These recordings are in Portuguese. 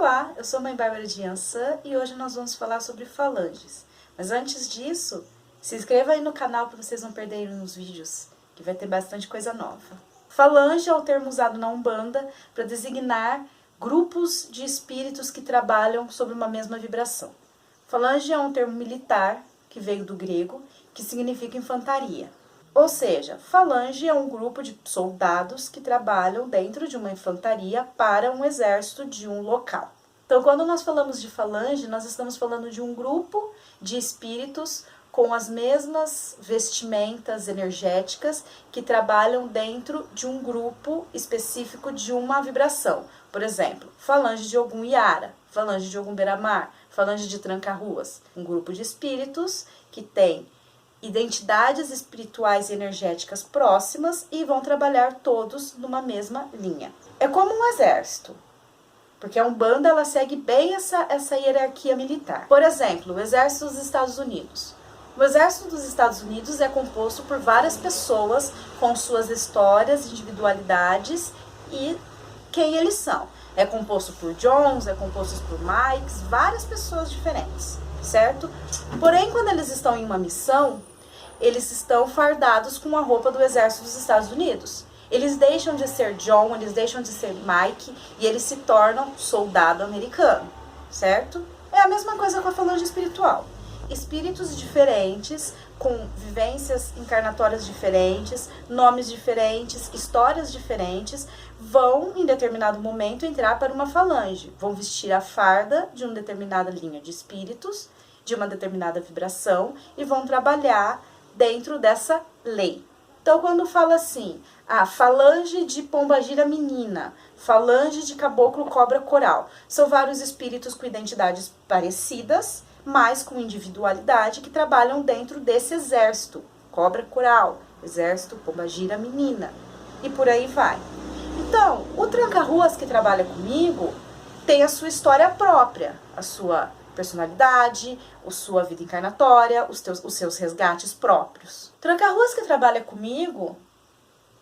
Olá, eu sou a Mãe Bárbara de Yansan e hoje nós vamos falar sobre falanges. Mas antes disso, se inscreva aí no canal para vocês não perderem os vídeos, que vai ter bastante coisa nova. Falange é o termo usado na Umbanda para designar grupos de espíritos que trabalham sobre uma mesma vibração. Falange é um termo militar que veio do grego, que significa infantaria. Ou seja, falange é um grupo de soldados que trabalham dentro de uma infantaria para um exército de um local. Então, quando nós falamos de falange, nós estamos falando de um grupo de espíritos com as mesmas vestimentas energéticas que trabalham dentro de um grupo específico de uma vibração. Por exemplo, falange de Ogum Iara, falange de Ogum Beramar, falange de Tranca-Ruas. Um grupo de espíritos que tem identidades espirituais e energéticas próximas e vão trabalhar todos numa mesma linha. É como um exército, porque a Umbanda ela segue bem essa hierarquia militar. Por exemplo, o exército dos Estados Unidos. O exército dos Estados Unidos é composto por várias pessoas com suas histórias, individualidades e quem eles são. É composto por Johns, é composto por Mikes, várias pessoas diferentes, certo? Porém, quando eles estão em uma missão, eles estão fardados com a roupa do exército dos Estados Unidos. Eles deixam de ser John, eles deixam de ser Mike e eles se tornam soldado americano, certo? É a mesma coisa com a falange espiritual. Espíritos diferentes, com vivências encarnatórias diferentes, nomes diferentes, histórias diferentes, vão, em determinado momento, entrar para uma falange. Vão vestir a farda de uma determinada linha de espíritos, de uma determinada vibração, e vão trabalhar dentro dessa lei. Então, quando fala assim, falange de pombagira menina, falange de caboclo cobra coral, são vários espíritos com identidades parecidas, mas com individualidade, que trabalham dentro desse exército, cobra coral, exército pombagira menina, e por aí vai. Então, o Tranca-Ruas que trabalha comigo tem a sua história própria, a sua personalidade, a sua vida encarnatória, os seus resgates próprios. Tranca-Ruas que trabalha comigo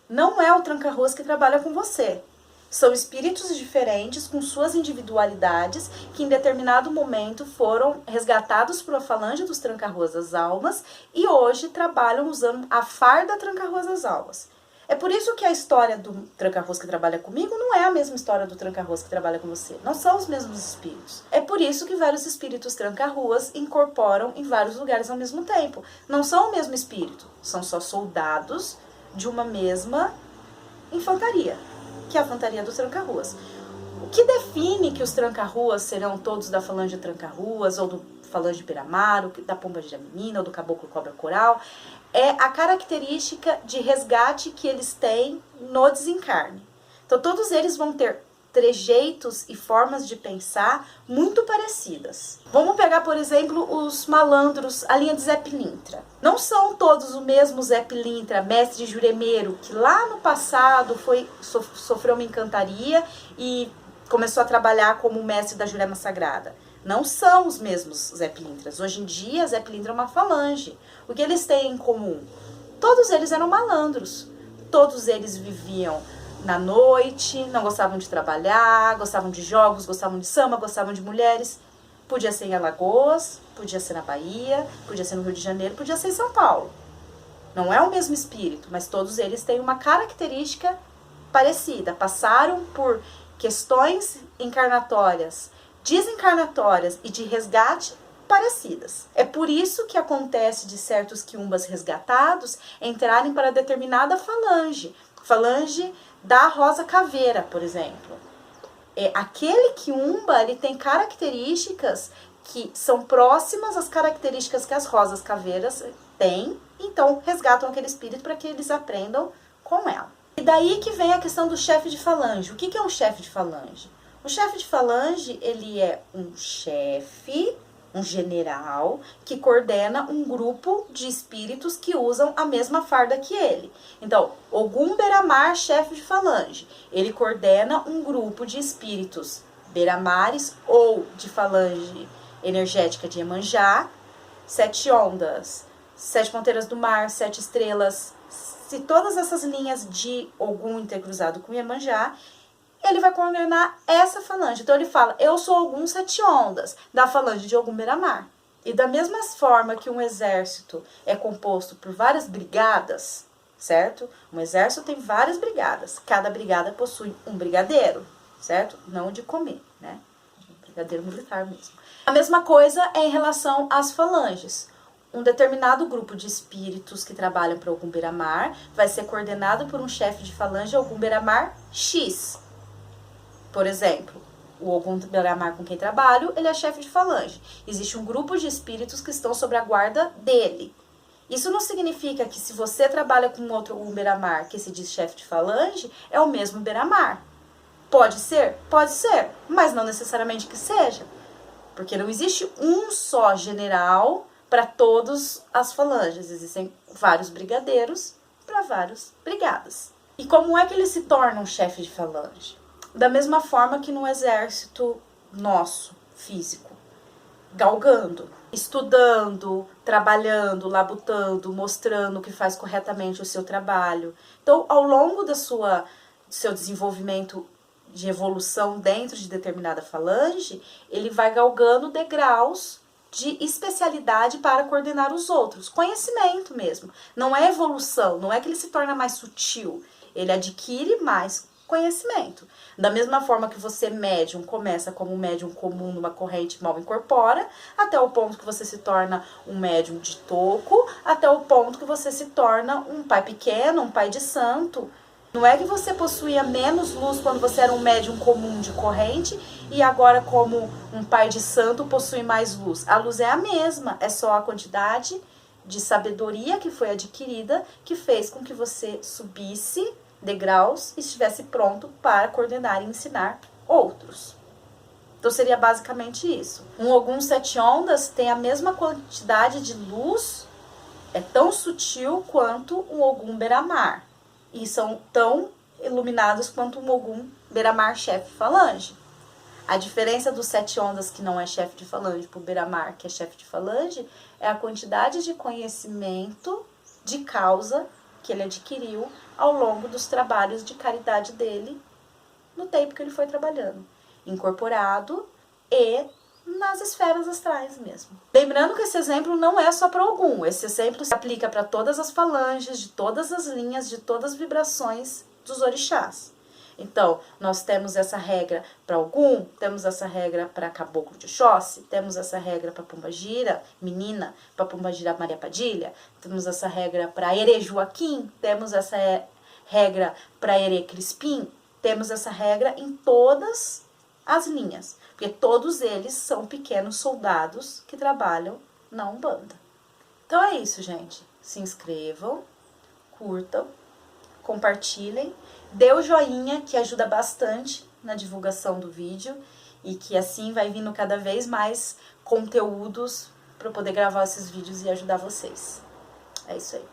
não é o Tranca-Ruas que trabalha com você. São espíritos diferentes com suas individualidades que em determinado momento foram resgatados por uma falange dos Tranca-Ruas das Almas e hoje trabalham usando a farda Tranca-Ruas das Almas. É por isso que a história do Tranca-Ruas que trabalha comigo não é a mesma história do Tranca-Ruas que trabalha com você. Não são os mesmos espíritos. É por isso que vários espíritos Tranca-Ruas incorporam em vários lugares ao mesmo tempo. Não são o mesmo espírito, são só soldados de uma mesma infantaria, que é a infantaria dos Tranca-Ruas. O que define que os Tranca-Ruas serão todos da falange Tranca-Ruas, ou do falange Beramar, ou da pombagira menina, ou do caboclo cobra coral, é a característica de resgate que eles têm no desencarne. Então, todos eles vão ter trejeitos e formas de pensar muito parecidas. Vamos pegar, por exemplo, os malandros, a linha de Zé Pilintra. Não são todos o mesmo Zé Pilintra, mestre juremeiro, que lá no passado sofreu uma encantaria e começou a trabalhar como mestre da Jurema Sagrada. Não são os mesmos Zé Pilintras. Hoje em dia, Zé Pilintra é uma falange. O que eles têm em comum? Todos eles eram malandros. Todos eles viviam na noite, não gostavam de trabalhar, gostavam de jogos, gostavam de samba, gostavam de mulheres. Podia ser em Alagoas, podia ser na Bahia, podia ser no Rio de Janeiro, podia ser em São Paulo. Não é o mesmo espírito, mas todos eles têm uma característica parecida. Passaram por questões encarnatórias, desencarnatórias e de resgate parecidas. É por isso que acontece de certos quiumbas resgatados entrarem para determinada falange. Falange da Rosa Caveira, por exemplo. Aquele quiumba, ele tem características que são próximas às características que as Rosas Caveiras têm, então resgatam aquele espírito para que eles aprendam com ela. E daí que vem a questão do chefe de falange. O que é um chefe de falange? O chefe de falange, ele é um chefe, um general, que coordena um grupo de espíritos que usam a mesma farda que ele. Então, Ogum Beramar, chefe de falange, ele coordena um grupo de espíritos beramares ou de falange energética de Iemanjá, 7 ondas, 7 ponteiras do mar, 7 estrelas. Se todas essas linhas de Ogum intercruzado com Iemanjá, ele vai coordenar essa falange. Então ele fala, eu sou Ogum Sete Ondas, da falange de Ogum Beira-Mar. E da mesma forma que um exército é composto por várias brigadas, certo? Um exército tem várias brigadas. Cada brigada possui um brigadeiro, certo? Não de comer, né? Um brigadeiro militar mesmo. A mesma coisa é em relação às falanges. Um determinado grupo de espíritos que trabalham para Ogum Beira-Mar vai ser coordenado por um chefe de falange Ogum Beira-Mar X. Por exemplo, o Ogum Beira-Mar com quem trabalho, ele é chefe de falange. Existe um grupo de espíritos que estão sob a guarda dele. Isso não significa que se você trabalha com outro Ogum Beira-Mar que se diz chefe de falange, é o mesmo Beira-Mar. Pode ser? Pode ser, mas não necessariamente que seja. Porque não existe um só general para todas as falanges. Existem vários brigadeiros para várias brigadas. E como é que ele se torna um chefe de falange? Da mesma forma que no exército nosso, físico. Galgando, estudando, trabalhando, labutando, mostrando que faz corretamente o seu trabalho. Então, ao longo do seu desenvolvimento de evolução dentro de determinada falange, ele vai galgando degraus de especialidade para coordenar os outros. Conhecimento mesmo. Não é evolução, não é que ele se torna mais sutil. Ele adquire mais conhecimento. Da mesma forma que você, médium, começa como um médium comum numa corrente mal incorpora, até o ponto que você se torna um médium de toco, até o ponto que você se torna um pai pequeno, um pai de santo. Não é que você possuía menos luz quando você era um médium comum de corrente e agora, como um pai de santo, possui mais luz. A luz é a mesma, é só a quantidade de sabedoria que foi adquirida que fez com que você subisse degraus e estivesse pronto para coordenar e ensinar outros. Então seria basicamente isso. Um Ogum Sete Ondas tem a mesma quantidade de luz, é tão sutil quanto um Ogum Beira-Mar. E são tão iluminados quanto um Ogum Beira-Mar chefe de falange. A diferença dos Sete Ondas, que não é chefe de falange, para o Beira-Mar, que é chefe de falange, é a quantidade de conhecimento de causa que ele adquiriu ao longo dos trabalhos de caridade dele no tempo que ele foi trabalhando, incorporado e nas esferas astrais mesmo. Lembrando que esse exemplo não é só para Ogum, esse exemplo se aplica para todas as falanges, de todas as linhas, de todas as vibrações dos orixás. Então, nós temos essa regra para Ogum, temos essa regra para Caboclo de Oxóssi, temos essa regra para Pombagira, menina, para Pombagira Maria Padilha, temos essa regra para Herê Joaquim, temos essa regra para Herê Crispim, temos essa regra em todas as linhas, porque todos eles são pequenos soldados que trabalham na Umbanda. Então é isso, gente. Se inscrevam, curtam, compartilhem, dê o joinha que ajuda bastante na divulgação do vídeo e que assim vai vindo cada vez mais conteúdos para eu poder gravar esses vídeos e ajudar vocês. É isso aí.